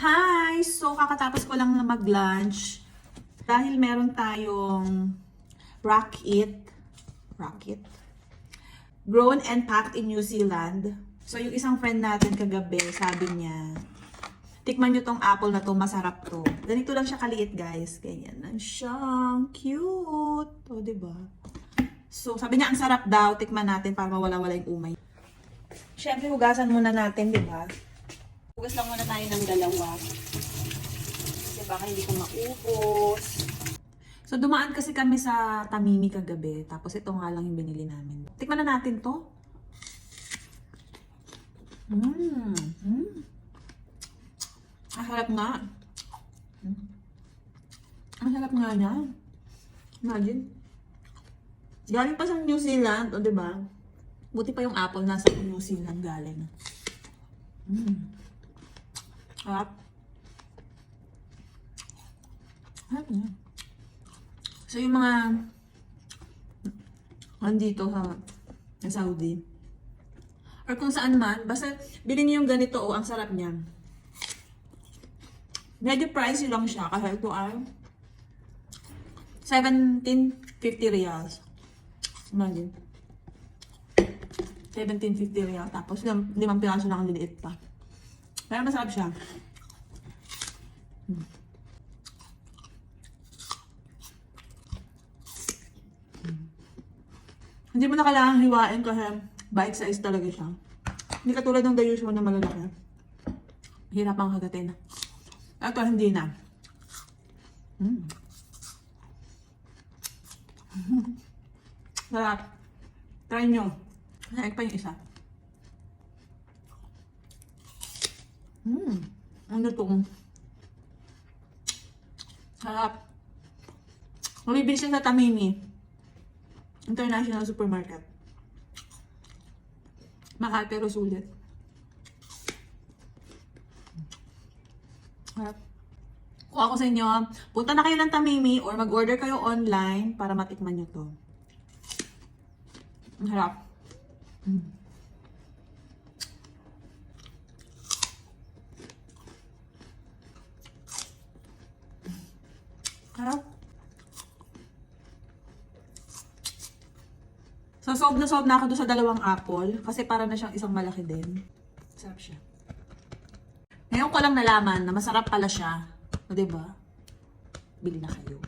Hi! So, kakatapos ko lang na mag-lunch. Dahil meron tayong rocket, grown and packed in New Zealand. So, yung isang friend natin kagabi, sabi niya, tikman nyo tong apple na to, masarap to. Ganito lang siya kaliit, guys. Ganyan lang siya. Cute. O, diba? So, sabi niya, ang sarap daw. Tikman natin para mawala-wala yung umay. Siyempre, hugasan muna natin, diba? Hugas lang muna tayo ng dalawa. Kasi baka hindi ko maubos. So, dumaan kasi kami sa Tamimi kagabi. Tapos, ito nga lang yung binili namin. Tikman na natin to. Ang harap nga. Ang harap nga niya. Imagine. Galing pa sa New Zealand, o diba? Buti pa yung apple nasa New Zealand galing. Harap. Harap niya. So, yung mga andito sa Saudi, or kung saan man, basta bilhin niyo yung ganito, oh, ang sarap niya. Medyo pricey lang siya kasi ito ay 1750 reals. Imagine. 1750 reals. Tapos 5 piraso lang ang liliit pa. Pero masarap siya. Hindi mo na kailangang hiwain kasi bite size talaga siya. Hindi katulad ng the usual na malalaki. Hirap ang hagatin. Ito hindi na. Sarap. Try nyo. Naik pa yung isa. Ano to? Sarap. Mabibili siya sa Tamimi International Supermarket. Mahal pero sulit. Harap. Kung ako sa inyo, punta na kayo ng Tamimi or mag-order kayo online para matikman nyo to. Ang harap. Harap. So, sob na ako doon sa dalawang apple kasi para na siyang isang malaki din. Sarap siya. Ngayon ko lang nalaman na masarap pala siya. O, diba? Bili na kayo.